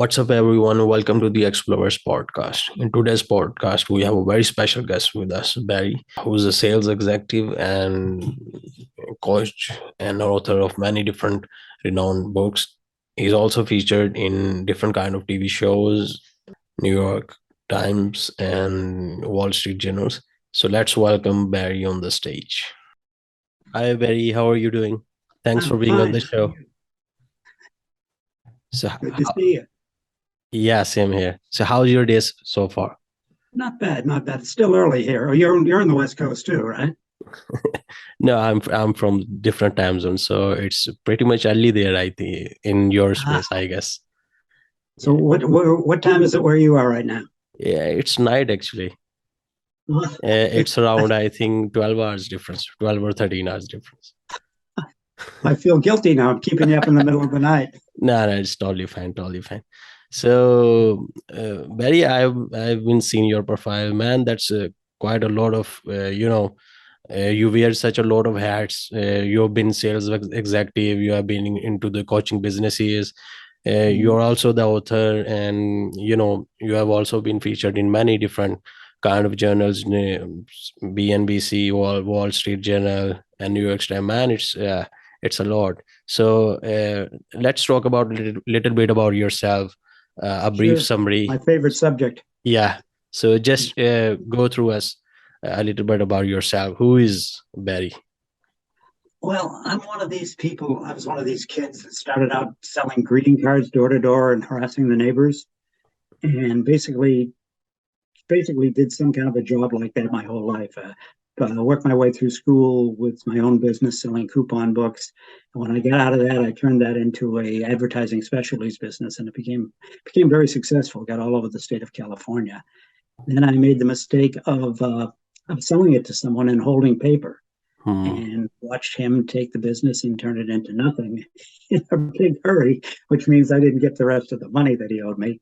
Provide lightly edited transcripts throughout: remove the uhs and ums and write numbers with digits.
What's up, everyone? Welcome to the XploVerse podcast. In today's podcast, we have a very special guest with us, Barry, who's a sales executive and coach and author of many different renowned books. He's also featured in different kind of TV shows, New York Times and Wall Street journals. So let's welcome Barry on the stage. Hi, Barry. How are you doing? Thanks for I'm being on fine. the show. So, Good to see you. yeah, same here. So, how's your days so far? Not bad, not bad. It's still early here. Oh, you're in the West Coast too, right? No, I'm from different time zones, so it's pretty much early there, I think, in your Ah, space, I guess. so Yeah, what time is it where you are right now? yeah, it's night actually. It's I, around, I think, 12 hours difference, 12 or 13 hours difference. I feel guilty now. I'm keeping you up in the middle of the night. No, no, it's totally fine, totally fine. So, Barry, I've been seeing your profile, man. That's quite a lot of, you wear such a lot of hats. You've been sales executive. You have been into the coaching businesses. Mm, You're also the author, and you have also been featured in many different kind of journals, BNBC, Wall Street Journal, and New York Times. Man, it's a lot. So let's talk about little bit about yourself. A brief sure. My summary. favorite subject. Yeah. So just go through us a little bit about yourself. Who is Barry? Well, I'm one of these people. I was one of these kids that started out selling greeting cards door to door and harassing the neighbors, and basically did some kind of a job like that my whole life. Worked my way through school with my own business selling coupon books. And when I got out of that, I turned that into a advertising specialties business, and it became very successful. Got all over the state of California. Then I made the mistake of selling it to someone and holding paper, Hmm. and watched him take the business and turn it into nothing in a big hurry, which means I didn't get the rest of the money that he owed me.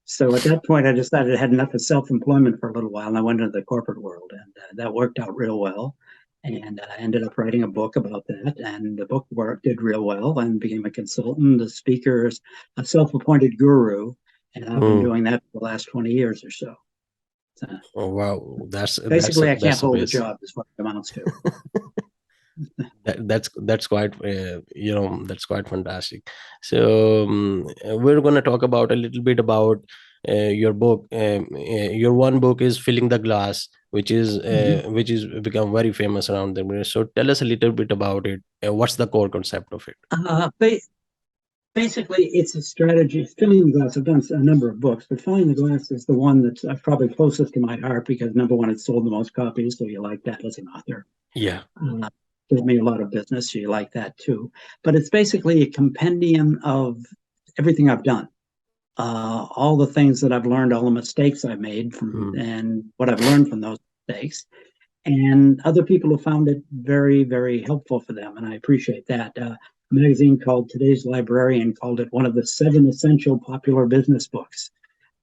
So at that point, I decided I had enough of self-employment for a little while, and I went into the corporate world, and that worked out real well. And I ended up writing a book about that, and the book did real well, and became a consultant, a speaker, a self-appointed guru, and I've been Hmm. doing that for the last 20 years or so. So Oh, wow, basically, I can't that's hold a amazing. job, is what it amounts to. That's quite that's quite fantastic. So we're going to talk about a little bit about your book. Your one book is Filling the Glass, Mhm. which is become very famous around the world. So tell us a little bit about it. What's the core concept of it? Uh, ba- Basically, it's a strategy. Filling the Glass, I've done a number of books, but Filling the Glass is the one that's probably closest to my heart because number one, it sold the most copies, so you like that as an author. Yeah. Uh, Gave me a lot of business, so you like that too. But it's basically a compendium of everything I've done, all the things that I've learned, all the mistakes I've made from, Hmm. and what I've learned from those mistakes. And other people have found it very, very helpful for them, and I appreciate that. A magazine called Today's Librarian called it one of the 7 essential popular business books.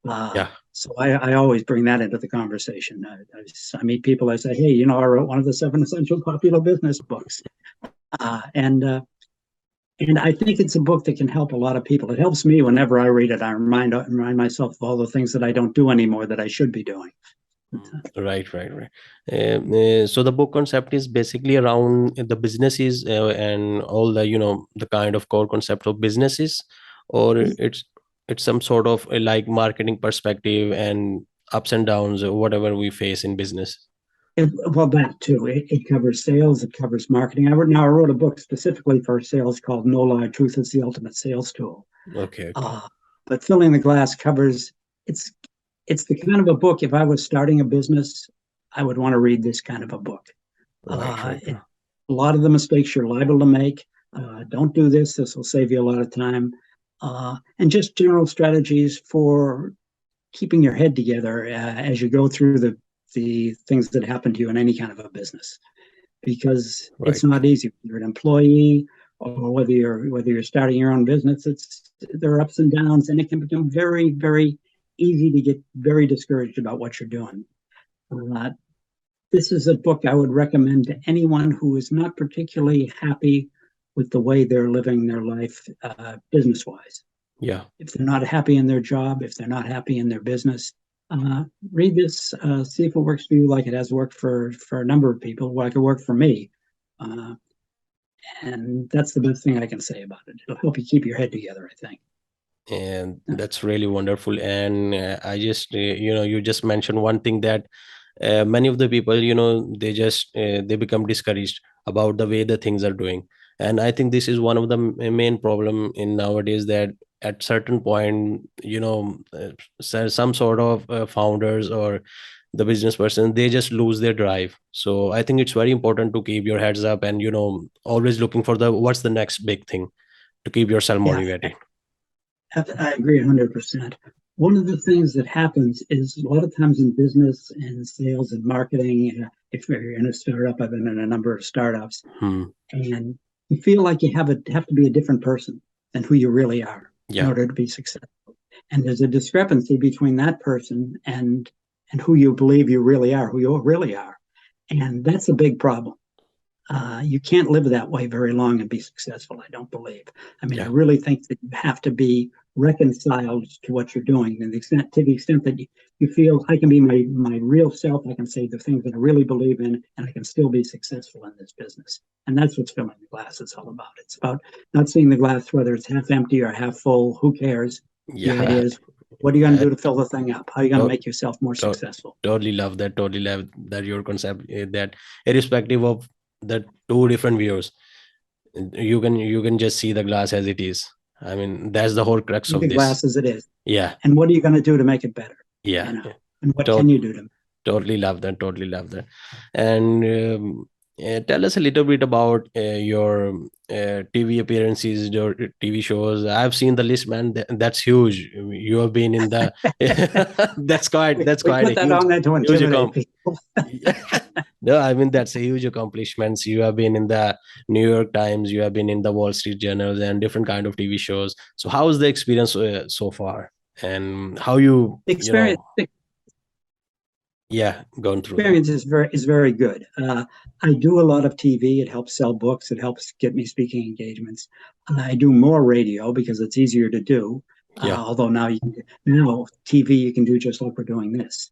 Yeah. So I always bring that into the conversation. I meet people, I say, hey, I wrote one of the 7 essential popular business books. Uh, and uh, and I think it's a book that can help a lot of people. It helps me whenever I read it. I remind myself of all the things that I don't do anymore that I should be doing. Right, right, right. So the book concept is basically around the businesses and all the the kind of core concept of businesses, or it's some sort of like marketing perspective and ups and downs or whatever we face in business. Well, that too. It covers sales. It covers marketing. I wrote a book specifically for sales called No Lie: Truth is the Ultimate Sales Tool. Okay, okay. Uh, but Filling the Glass covers it's it's the kind of a book. If I was starting a business, I would want to read this kind of a book. Right, right. A lot of the mistakes you're liable to make. Don't do this. This will save you a lot of time. And just general strategies for keeping your head together as you go through the things that happen to you in any kind of a business, because it's Right. not easy. Whether you're an employee or whether you're starting your own business, there are ups and downs, and it can become very, very easy to get very discouraged about what you're doing. Uh, this is a book I would recommend to anyone who is not particularly happy with the way they're living their life business wise. Yeah. If they're not happy in their job, if they're not happy in their business, read this, see if it works for you like it has worked for a number of people, like it worked for me. Uh, and that's the best thing I can say about it. It'll help you keep your head together, I think. And that's really wonderful. And I just you just mentioned one thing, that many of the people, they just they become discouraged about the way the things are doing. And I think this is one of the main problem in nowadays, that at certain point, some sort of founders or the business person, they just lose their drive. So I think it's very important to keep your heads up, and always looking for the what's the next big thing, to keep yourself Yeah, motivated. I agree 100%. One of the things that happens is a lot of times in business and sales and marketing, if you're in a startup, I've been in a number of startups, Hmm. and you feel like you have to be a different person than who you really are in Yeah. order to be successful. And there's a discrepancy between that person and who you believe you really are, who you really are. And that's a big problem. You can't live that way very long and be successful, I don't believe. I mean, I Yeah. really think that you have to be reconciled to what you're doing, and to the extent that you feel I can be my real self, I can say the things that I really believe in, and I can still be successful in this business. And that's what filling the glass is all about. It's about not seeing the glass whether it's half empty or half full. Who cares? The idea Yeah. is, what are you going to do to fill the thing up? How are you going to to- make yourself more to- successful? Totally love that. Totally love that your concept, that irrespective of the two different views, you can just see the glass as it is. I mean, that's the whole crux See of the this. glass as it is. Yeah. And what are you going to do to make it better? Yeah. You know, Yeah. and what can To- you do to Totally love that. Totally love that. And tell us a little bit about your TV appearances, your TV shows. I've seen the list, man. That's huge. You have been in the. That's we quite put a that huge on there to huge intimidate people. No, I mean, that's a huge accomplishments. You have been in the New York Times, you have been in the Wall Street Journals, and different kind of TV shows. So how is the experience so far, and how The experience yeah, going through that? experience is very good. I do a lot of TV. It helps sell books. It helps get me speaking engagements. I do more radio because it's easier to do. Yeah. Although now TV you can do just like we're doing this,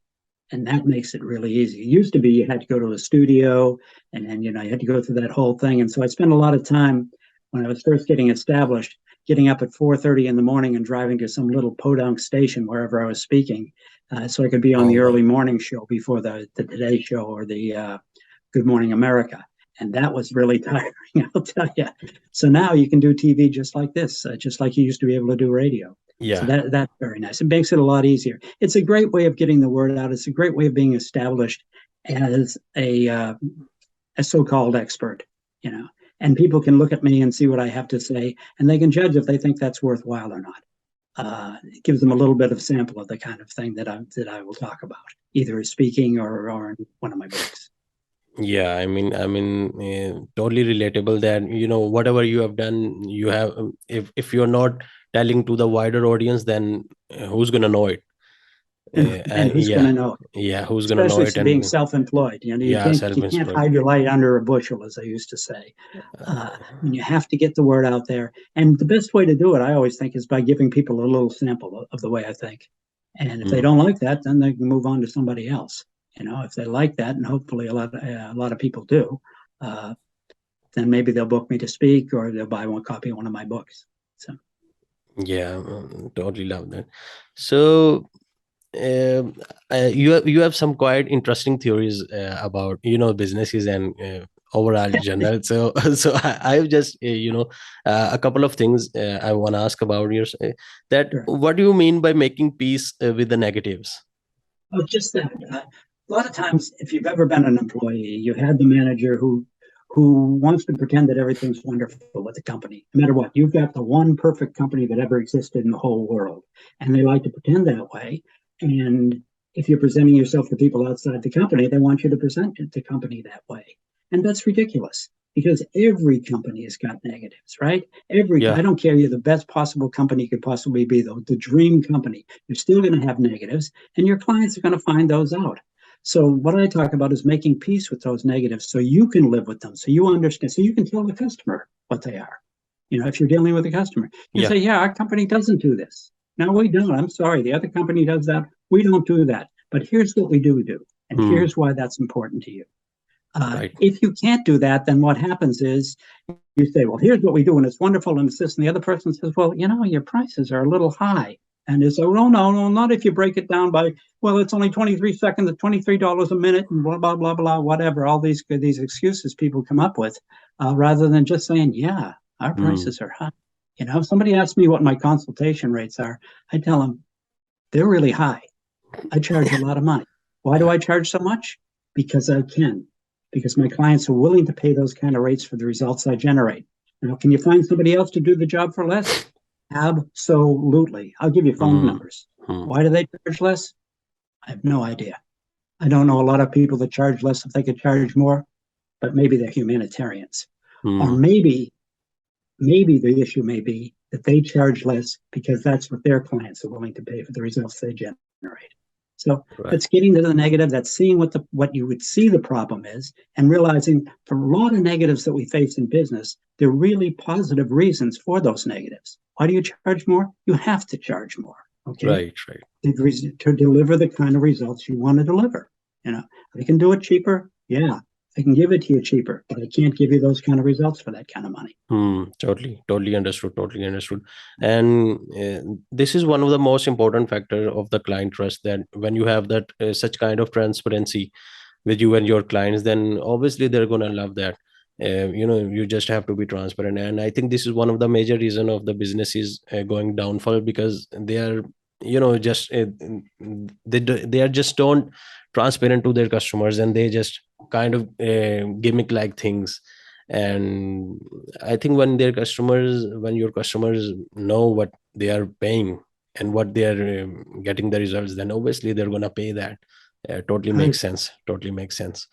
and that makes it really easy. It used to be you had to go to a studio, and then you had to go through that whole thing. And so I spent a lot of time when I was first getting established, getting up at 4:30 in the morning and driving to some little podunk station wherever I was speaking, so I could be on Oh the my. early morning show before the Today Show or the Good Morning America. And that was really tiring, I'll tell you. So now you can do TV just like this, just like you used to be able to do radio. So Yeah. that's very nice. It makes it a lot easier. It's a great way of getting the word out. It's a great way of being established as a so-called expert, you know. And people can look at me and see what I have to say, and they can judge if they think that's worthwhile or not. It gives them a little bit of sample of the kind of thing that I will talk about, either as speaking or in one of my books. Yeah, I mean, totally relatable, that whatever you have done, you have, if you're not telling to the wider audience, then who's gonna know it? And who's going Yeah. to know? Yeah, who's gonna know Especially it? being And self-employed. You yeah, can't self-employed. hide your light under a bushel, as I used to say. uh, You have to get the word out there, and the best way to do it, I always think, is by giving people a little sample of the way I think. And if they mm, don't like that, then they can move on to somebody else. If they like that, and hopefully a lot of people do, uh, then maybe they'll book me to speak, or they'll buy one copy of one of my books. So yeah, totally love that. So um, you have some quite interesting theories about businesses and overall general. So I've just a couple of things I want to ask about yours. That sure. what do you mean by making peace with the negatives? Oh, just that. A lot of times, if you've ever been an employee, you had the manager who wants to pretend that everything's wonderful with the company, no matter what. You've got the one perfect company that ever existed in the whole world, and they like to pretend that way. And if you're presenting yourself to people outside the company, they want you to present the company that way, and that's ridiculous. Because every company has got negatives, right? I Yeah. don't care, you're the best possible company you could possibly be, though, the dream company. You're still going to have negatives, and your clients are going to find those out. So what I talk about is making peace with those negatives so you can live with them, so you understand, so you can tell the customer what they are. if you're dealing with a customer, you Yeah. say, yeah, our company doesn't do this. No, we don't. I'm sorry. The other company does that. We don't do that. But here's what we do. And Hmm. here's why that's important to you. Right. If you can't do that, then what happens is you say, well, here's what we do, and it's wonderful, and it's this, and the other person says, well, your prices are a little high. And it's, oh, no, not if you break it down by, well, it's only 23 seconds at $23 a minute, and blah, blah, blah, blah, whatever, all these excuses people come up with, rather than just saying, yeah, our Hmm. prices are high. If somebody asks me what my consultation rates are, I tell them they're really high. I charge a lot of money. Why do Yeah. I charge so much? Because I can, because my clients are willing to pay those kind of rates for the results I generate. Now, can you find somebody else to do the job for less? Absolutely. I'll give you phone Hmm. numbers. Hmm. Why do they charge less? I have no idea. I don't know a lot of people that charge less if they could charge more, but maybe they're humanitarians. Or Hmm. maybe the issue may be that they charge less because that's what their clients are willing to pay for the results they generate. So Right. that's getting to the negative. That's seeing what you would see the problem is, and realizing for a lot of negatives that we face in business, there are really positive reasons for those negatives. Why do you charge more? You have to charge more. Okay, Right. Right. to deliver the kind of results you want to deliver. I can do it cheaper. Yeah, I can give it to you cheaper, but I can't give you those kind of results for that kind of money. Hmm. Totally understood. Totally understood. And this is one of the most important factor of the client trust. That when you have that such kind of transparency with you and your clients, then obviously they're gonna love that. You just have to be transparent, and I think this is one of the major reason of the businesses going downfall, because they are, just they are just don't transparent to their customers, and they just kind of gimmick like things. And I think when your customers know what they are paying and what they are getting the results, then obviously they're gonna pay that. Totally Right. makes sense. Totally makes sense.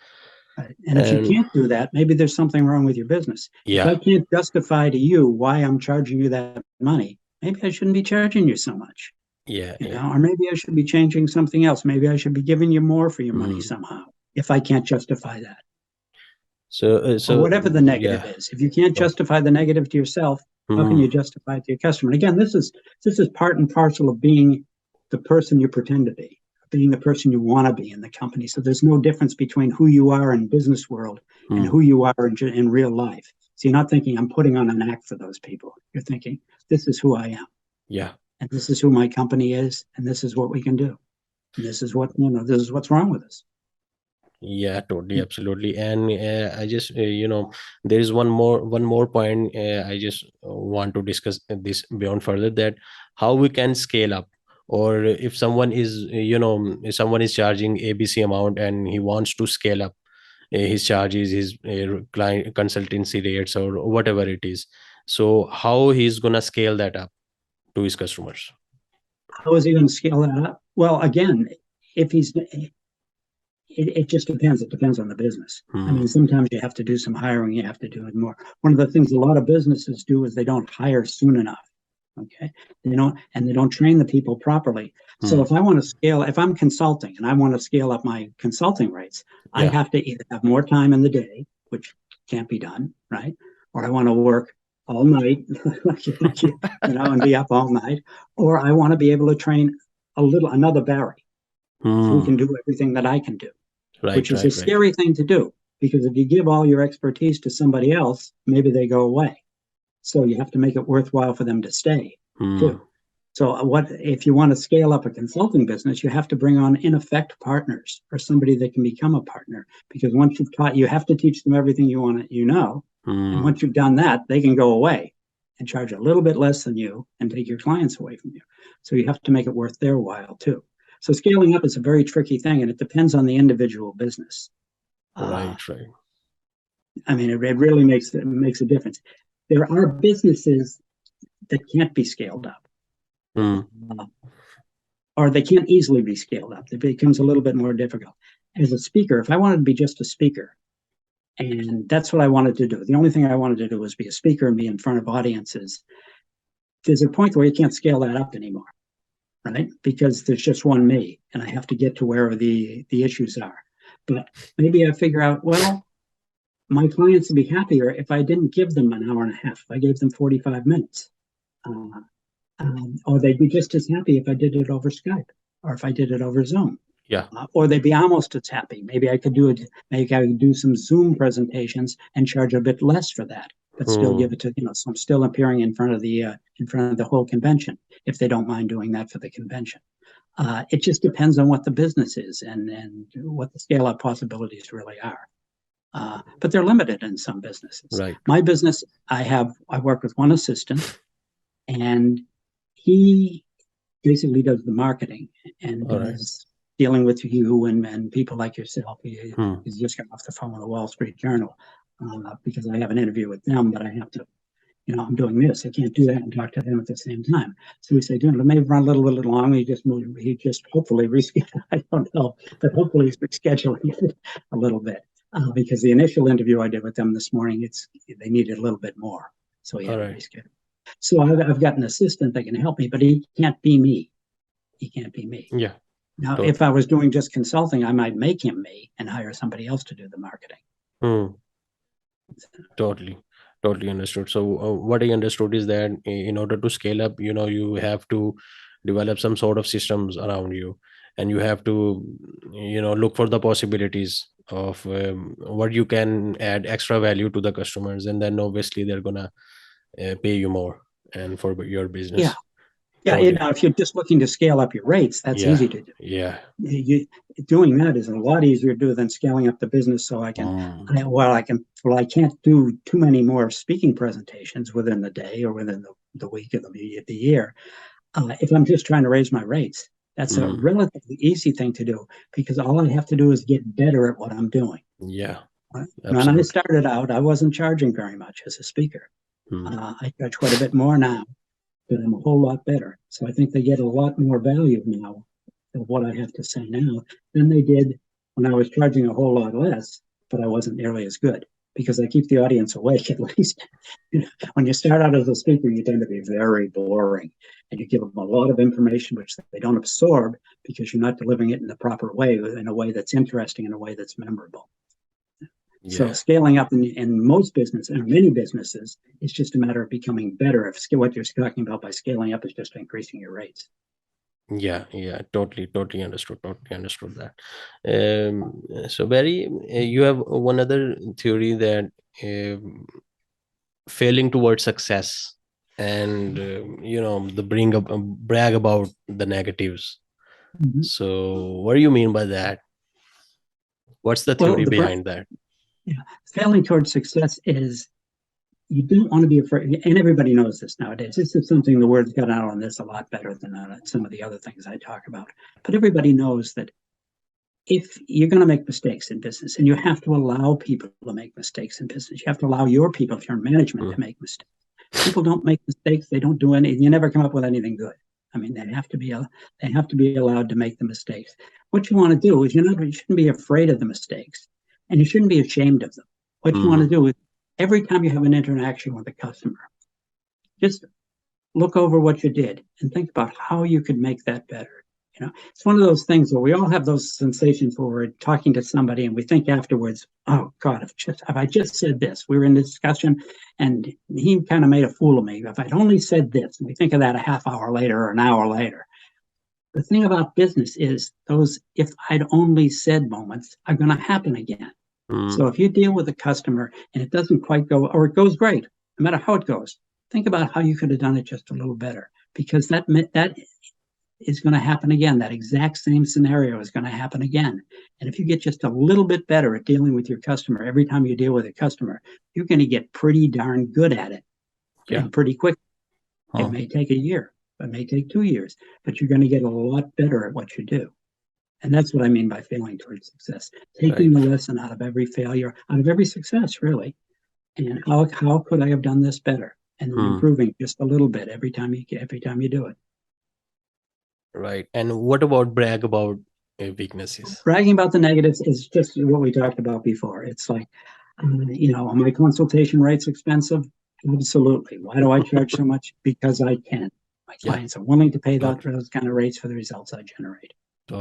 Right. And if you And can't do that, maybe there's something wrong with your business. If I yeah, can't justify to you why I'm charging you that money, maybe I shouldn't be charging you so much, yeah. or maybe I should be changing something else. Maybe I should be giving you more for your money Mm. somehow if I can't justify that, or So whatever the negative yeah. is. If you can't Tot- justify the negative to yourself, how can Mm. you justify it to your customer? And again, this is part and parcel of being the person you pretend to be, being the person you want to be in the company. So there's no difference between who you are in business world and Mm. who you are in real life. So you're not thinking I'm putting on an act for those people. You're thinking this is who I am, Yeah. and this is who my company is, and this is what we can do, and this is this is what's wrong with us. Yeah, totally, absolutely. And I just, there is one more point I just want to discuss this beyond further, that how we can scale up. Or if someone is, if someone is charging ABC amount and he wants to scale up his charges, his client consultancy rates, or whatever it is. So how he's gonna scale that up to his customers? How is he going to scale that up? Well, again, if he's it just depends. It depends on the business. I Hmm. mean, sometimes you have to do some hiring, you have to do it more. One of the things a lot of businesses do is they don't hire soon enough. Okay. And they don't train the people properly. So Hmm. if I'm consulting and I want to scale up my consulting rates, I Yeah. have to either have more time in the day, which can't be done, right? Or I want to work all night, and be up all night, or I want to be able to train another Barry who Hmm. can do everything that I can do, which Right. is a Right. Right. scary thing to do because if you give all your expertise to somebody else, maybe they go away. So you have to make it worthwhile for them to stay Hmm. too. So what if you want to scale up a consulting business, you have to bring on in effect partners or somebody that can become a partner because once you've taught, you have to teach them everything you want to, and Hmm. once you've done that, they can go away and charge a little bit less than you and take your clients away from you. So you have to make it worth their while too. So scaling up is a very tricky thing, and it depends on the individual business. Uh, Right. Right. I mean, it really makes a difference. There are businesses that can't be scaled up, Hmm. uh, or they can't easily be scaled up. It becomes a little bit more difficult. As a speaker, if I wanted to be just a speaker, and that's what I wanted to do, the only thing I wanted to do was be a speaker and be in front of audiences. There's a point where you can't scale that up anymore, right? Because there's just one me, and I have to get to where the issues are. But maybe I figure out, well, my clients would be happier if I didn't give them an hour and a half. If I gave them 45 minutes. Or they'd be just as happy if I did it over Skype or if I did it over Zoom. Yeah. Or they'd be almost as happy. Maybe I could do some Zoom presentations and charge a bit less for that, but still give it to, so I'm still appearing in front of the whole convention if they don't mind doing that for the convention. It just depends on what the business is and what the scale up possibilities really are. But they're limited in some businesses. Right. My business, I work with one assistant, and he basically does the marketing and is dealing with you and people like yourself. He's just got off the phone with the Wall Street Journal because I have an interview with them, but I have to, I'm doing this. I can't do that and talk to them at the same time. So we say, it may run a little bit long. He just hopefully rescheduled. I don't know, but hopefully he's rescheduling it a little bit because the initial interview I did with them this morning, they needed a little bit more, so he had to reschedule. So I've got an assistant that can help me, but he can't be me. He can't be me. Yeah. Now, if I was doing just consulting, I might make him me and hire somebody else to do the marketing. Totally understood. So what I understood is that in order to scale up, you have to develop some sort of systems around you, and you have to, look for the possibilities of what you can add extra value to the customers, and then obviously they're gonna pay you more and for your business. Yeah. If you're just looking to scale up your rates, that's easy to do. Yeah. Doing that is a lot easier to do than scaling up the business. So I can't do too many more speaking presentations within the day or within the week of the year. If I'm just trying to raise my rates, that's a relatively easy thing to do because all I have to do is get better at what I'm doing. Yeah. When I started out, I wasn't charging very much as a speaker. I charge quite a bit more now, but I'm a whole lot better. So I think they get a lot more value now of what I have to say now than they did when I was charging a whole lot less, but I wasn't nearly as good because I keep the audience awake at least. When you start out as a speaker, you tend to be very boring and you give them a lot of information which they don't absorb because you're not delivering it in the proper way, in a way that's interesting, in a way that's memorable. Yeah. So scaling up in most businesses, and many businesses, it's just a matter of becoming better. If what you're talking about by scaling up is just increasing your rates. Yeah, totally understood. That. So Barry, you have one other theory that failing towards success and the brag about the negatives. So what do you mean by that? What's the theory behind that? Yeah, failing towards success is you don't want to be afraid, and everybody knows this nowadays. This is something the word's got out on this a lot better than some of the other things I talk about. But everybody knows that if you're going to make mistakes in business, and you have to allow people to make mistakes in business, you have to allow your people, if you're in management, to make mistakes. People don't make mistakes; they don't do anything. You never come up with anything good. I mean, they have to be allowed to make the mistakes. What you want to do is you shouldn't be afraid of the mistakes, and you shouldn't be ashamed of them. What you want to do is every time you have an interaction with a customer, just look over what you did and think about how you could make that better. It's one of those things where we all have those sensations where we're talking to somebody and we think afterwards, oh God, if I just said this, we were in a discussion and he kind of made a fool of me. If I'd only said this, and we think of that a half hour later or an hour later. The thing about business is those if I'd only said moments are going to happen again. So if you deal with a customer and it doesn't quite go, or it goes great, no matter how it goes, think about how you could have done it just a little better, because that is going to happen again. That exact same scenario is going to happen again. And if you get just a little bit better at dealing with your customer, every time you deal with a customer, you're going to get pretty darn good at it and pretty quick. It may take a year, it may take 2 years, but you're going to get a lot better at what you do. And that's what I mean by failing towards success. Taking the lesson out of every failure, out of every success, really. And how could I have done this better? And improving just a little bit every time you do it. Right. And what about brag about weaknesses? Bragging about the negatives is just what we talked about before. It's like, are my consultation rates expensive? Absolutely. Why do I charge so much? Because I can. My clients are willing to pay those kind of rates for the results I generate.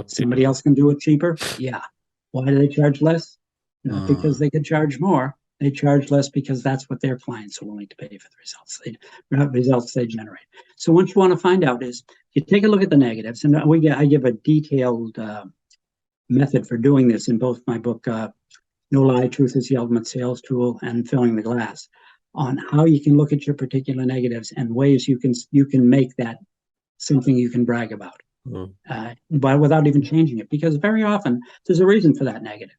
Somebody else can do it cheaper? Yeah. Why do they charge less? Not because they could charge more, They charge less because that's what their clients are willing to pay for the results they generate. So what you want to find out is you take a look at the negatives, and I give a detailed method for doing this in both my book, No Lie, Truth is the Ultimate Sales Tool, and Filling the Glass, on how you can look at your particular negatives and ways you can make that something you can brag about, but without even changing it. Because very often there's a reason for that negative.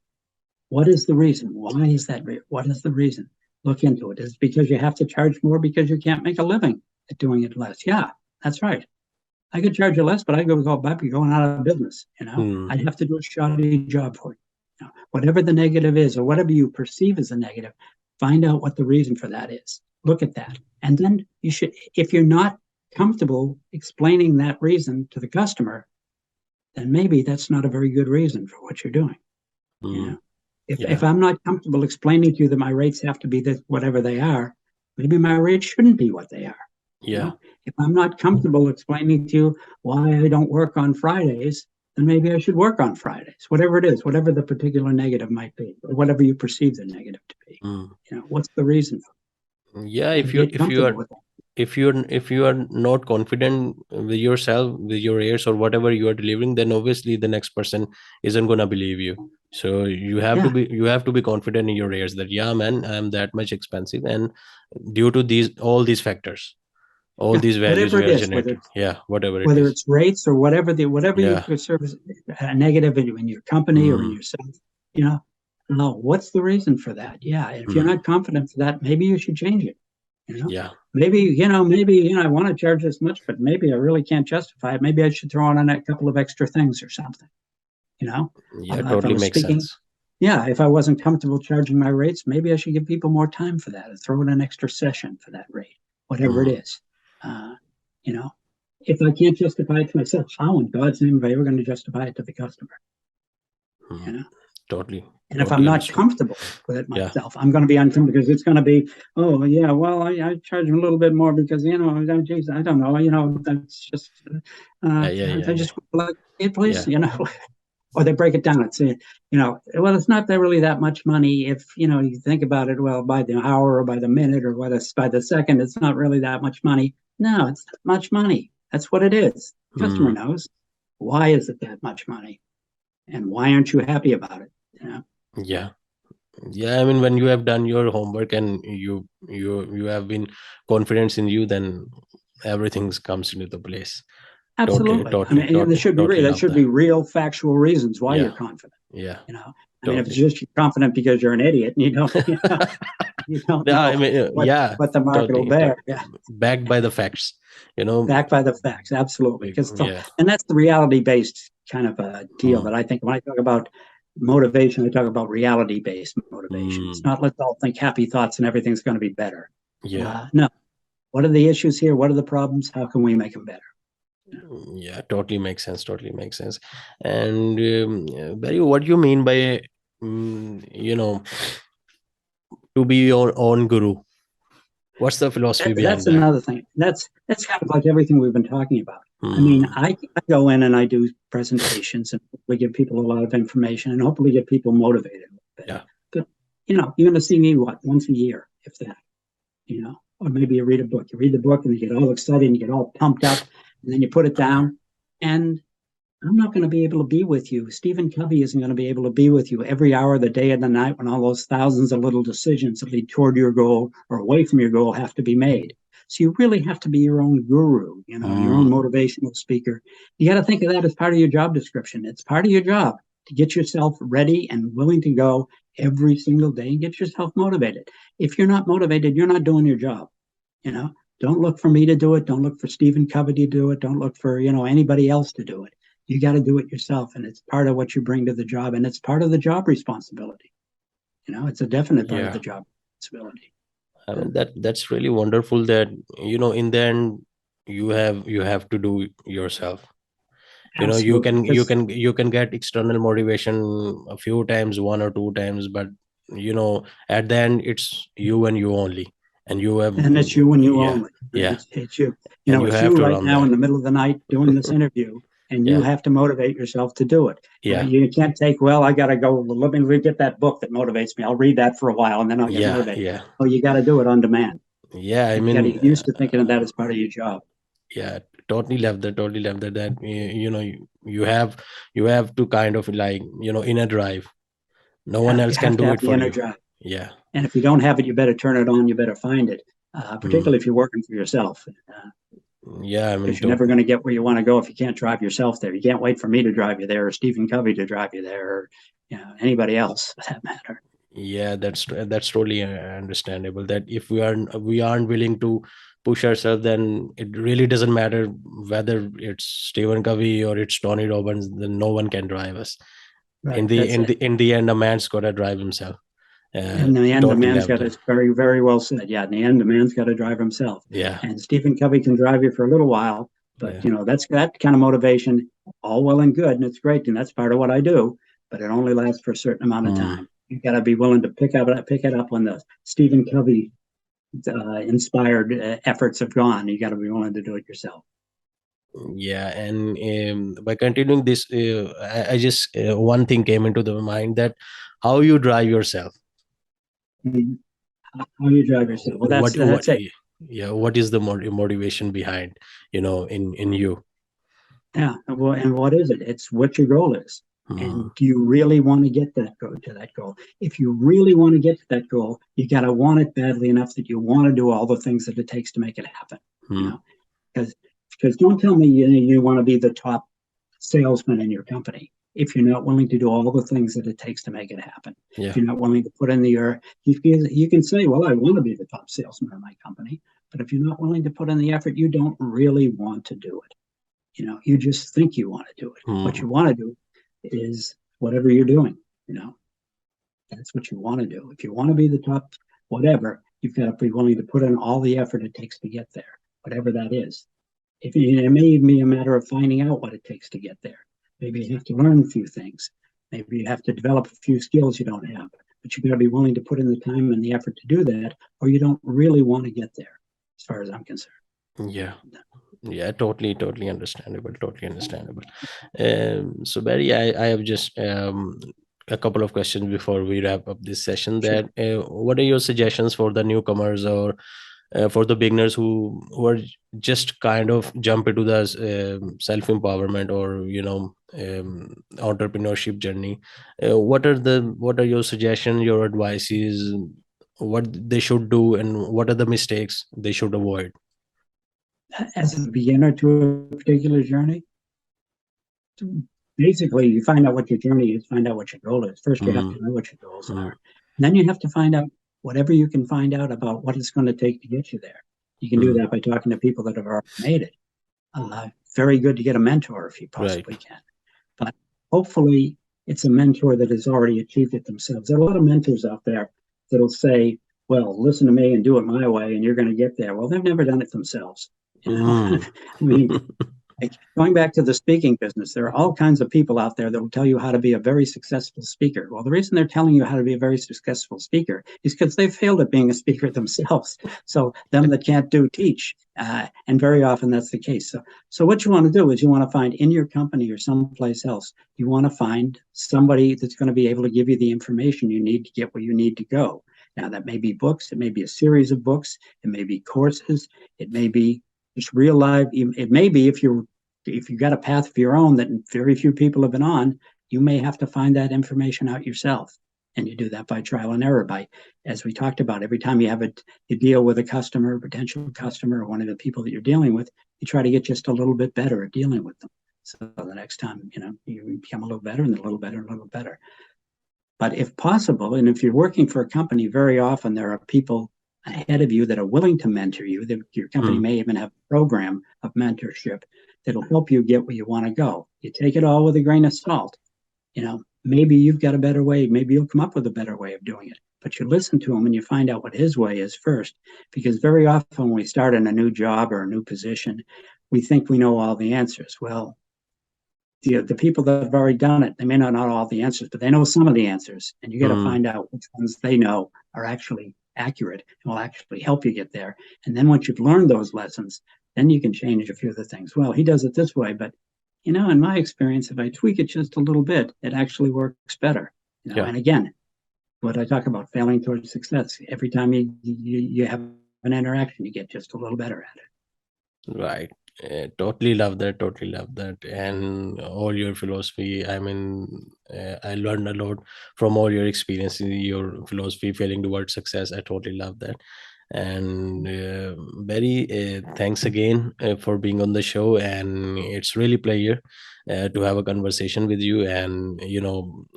What is the reason? Why is that? What is the reason? Look into it. Is it because you have to charge more because you can't make a living at doing it less? Yeah, that's right. I could charge you less, but I go back and going out of business. I'd have to do a shoddy job for you. Whatever the negative is, or whatever you perceive as a negative, find out what the reason for that is. Look at that, and then you should. If you're not comfortable explaining that reason to the customer, then maybe that's not a very good reason for what you're doing. If I'm not comfortable explaining to you that my rates have to be this, whatever they are, maybe my rates shouldn't be what they are. If I'm not comfortable explaining to you why I don't work on Fridays, then maybe I should work on Fridays. Whatever it is, whatever the particular negative might be, or whatever you perceive the negative to be. What's the reason? If you are not confident with yourself, with your ears, or whatever you are delivering, then obviously the next person isn't going to believe you. So you have to be confident in your ears that, yeah, man, I'm that much expensive, and due to all these factors, all these values we are generating. Whether it's rates or whatever you perceive as a negative in your company or in yourself, what's the reason for that? If you're not confident for that, maybe you should change it. Maybe I want to charge this much, but maybe I really can't justify it. Maybe I should throw on a couple of extra things or something. Totally makes sense. If I wasn't comfortable charging my rates, maybe I should give people more time for that and throw in an extra session for that rate, whatever it is. If I can't justify it to myself, how in God's name am I ever going to justify it to the customer? Totally. And if I'm not comfortable with it myself, I'm going to be uncomfortable because it's going to be, I charge them a little bit more because, geez, I don't know, that's just, I just like it, please, or they break it down and say, it's not really that much money if, you think about it, well, by the hour or by the minute or by the second, it's not really that much money. No, it's not much money. That's what it is. The customer knows. Why is it that much money? And why aren't you happy about it? I mean, when you have done your homework and you have been confident in you, then everything comes into the place. Absolutely. There should be real factual reasons why you're confident. If it's just you're confident because you're an idiot and you don't know what the market will bear. Backed by the facts. Backed by the facts, absolutely. And that's the reality-based kind of a deal that I think when I talk about motivation, I talk about reality-based motivation. It's not let's all think happy thoughts and everything's going to be better. No. What are the issues here? What are the problems? How can we make them better? Totally makes sense. And Barry, what do you mean by to be your own guru? What's the philosophy behind that? That's another thing. That's kind of like everything we've been talking about. I mean, I go in and I do presentations and hopefully give people a lot of information and hopefully get people motivated. But you're going to see me once a year, if that, or maybe you read a book. You read the book and you get all excited and you get all pumped up, and then you put it down. And I'm not going to be able to be with you. Stephen Covey isn't going to be able to be with you every hour of the day and the night when all those thousands of little decisions that lead toward your goal or away from your goal have to be made. So you really have to be your own guru, your own motivational speaker. You got to think of that as part of your job description. It's part of your job to get yourself ready and willing to go every single day and get yourself motivated. If you're not motivated, you're not doing your job. Don't look for me to do it. Don't look for Stephen Covey to do it. Don't look for, anybody else to do it. You got to do it yourself. And it's part of what you bring to the job. And it's part of the job responsibility. It's a definite part of the job responsibility. I mean, that's really wonderful that, in the end, you have to do yourself. Absolutely. You can get external motivation a few times, 1 or 2 times, but at the end it's you and you only. And it's you and you only. It's you. It's you right now in the middle of the night doing this interview. and you Yeah. have to motivate yourself to do it. Yeah. You can't take, well, I got to go, let me get that book that motivates me. I'll read that for a while and then I'll get Yeah. motivated. Yeah. Oh, you got to do it on demand. Yeah. I And you got to mean, get used to thinking of that as part of your job. yeah, totally love that. Totally love that. That you have to kind of like inner drive. No one Yeah, you else can have to do have it the for inner you. drive. Yeah. And if you don't have it, you better turn it on. You better find it, Mm. particularly if you're working for yourself. Yeah. I mean, Because you're never going to get where you want to go if you can't drive yourself there. You can't wait for me to drive you there or Stephen Covey to drive you there or anybody else for that matter. yeah, that's totally understandable. That if we aren't willing to push ourselves, then it really doesn't matter whether it's Stephen Covey or it's Tony Robbins. Then no one can drive us. Right, that's it. In the end, a man's got to drive himself. In the end, a Totally man's love got that. to, very, very well said. Yeah, in the end, a man's got to drive himself. Yeah. And Stephen Covey can drive you for a little while, but Yeah. that's that kind of motivation, all well and good, and it's great, and that's part of what I do. But it only lasts for a certain amount of Mm. time. You got to be willing to pick it up when the Stephen Covey inspired efforts have gone. You got to be willing to do it yourself. Yeah, and by continuing this, I just one thing came into the mind, that how you drive yourself. Mhm. How you drive yourself. Well, What that's it. yeah, what is the motivation behind, in you? Yeah. Well, and what is it? It's what your goal is. Hmm. And do you really want to get that goal? If you really want to get to that goal, you got to want it badly enough that you want to do all the things that it takes to make it happen. You Hmm. know, because don't tell me you want to be the top salesman in your company if you're not willing to do all the things that it takes to make it happen. If Yeah. you're not willing to put in you can say, well, I want to be the top salesman in my company, but if you're not willing to put in the effort, you don't really want to do it. You just think you want to do it. What Hmm. you want to do is whatever you're doing. You know, that's what you want to do. If you want to be the top, whatever, you've got to be willing to put in all the effort it takes to get there, whatever that is. It may be a matter of finding out what it takes to get there. Maybe you have to learn a few things. Maybe you have to develop a few skills you don't have. But you've got to be willing to put in the time and the effort to do that, or you don't really want to get there, as far as I'm concerned. Yeah. Yeah, totally understandable. Totally understandable. So Barry, I have just a couple of questions before we wrap up this session. Sure. That what are your suggestions for the newcomers, or for the beginners who are just kind of jump into the self empowerment, or entrepreneurship journey? What are your suggestions, your advices, what they should do, and what are the mistakes they should avoid? As a beginner to a particular journey, basically you find out what your journey is, find out what your goal is. First, you have Mm, to know what your goals mm, are. And then you have to find out whatever you can find out about what it's going to take to get you there. You can do mm. that by talking to people that have already made it. Very good to get a mentor if you Right. possibly can. But hopefully, it's a mentor that has already achieved it themselves. There are a lot of mentors out there that'll say, well, listen to me and do it my way, and you're going to get there. Well, they've never done it themselves. I Mm. mean, going back to the speaking business, there are all kinds of people out there that will tell you how to be a very successful speaker. Well, the reason they're telling you how to be a very successful speaker is because they've failed at being a speaker themselves. So them that can't do teach, and very often that's the case. So what you want to do is you want to find in your company or someplace else, you want to find somebody that's going to be able to give you the information you need to get where you need to go. Now that may be books, it may be a series of books, it may be courses, it may be just real life. It may be if you've got a path of your own that very few people have been on, you may have to find that information out yourself. And you do that by trial and error. By, as we talked about, every time you deal with a customer, potential customer, or one of the people that you're dealing with, you try to get just a little bit better at dealing with them. So the next time, you become a little better and a little better and a little better. But if possible, and if you're working for a company, very often there are people ahead of you that are willing to mentor you. Your company Mm. may even have a program of mentorship that'll help you get where you want to go. You take it all with a grain of salt. Maybe you've got a better way. Maybe you'll come up with a better way of doing it. But you listen to him and you find out what his way is first. Because very often when we start in a new job or a new position, we think we know all the answers. Well, the people that have already done it, they may not know all the answers, but they know some of the answers. And you got to Mm. find out which ones they know are actually accurate and will actually help you get there. And then once you've learned those lessons, then you can change a few of the things. Well, he does it this way, but in my experience, if I tweak it just a little bit, it actually works better. Yeah. And again, what I talk about, failing towards success. Every time you have an interaction, you get just a little better at it. Right. Totally love that. Totally love that. And all your philosophy. I mean, I learned a lot from all your experiences, your philosophy, failing towards success. I totally love that. And Barry, thanks again for being on the show. And it's really pleasure to have a conversation with you and,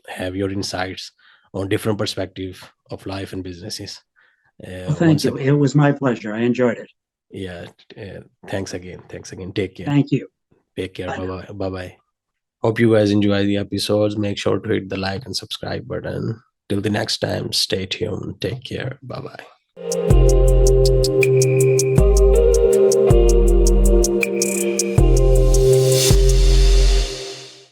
have your insights on different perspective of life and businesses. Well, thank Once you. again, It was my pleasure. I enjoyed it. yeah. Thanks again. Thanks again. Take care. Thank you. Take care. Bye Bye now. bye. Bye bye. Hope you guys enjoy the episodes. Make sure to hit the like and subscribe button. Till the next time, stay tuned. Take care. Bye bye.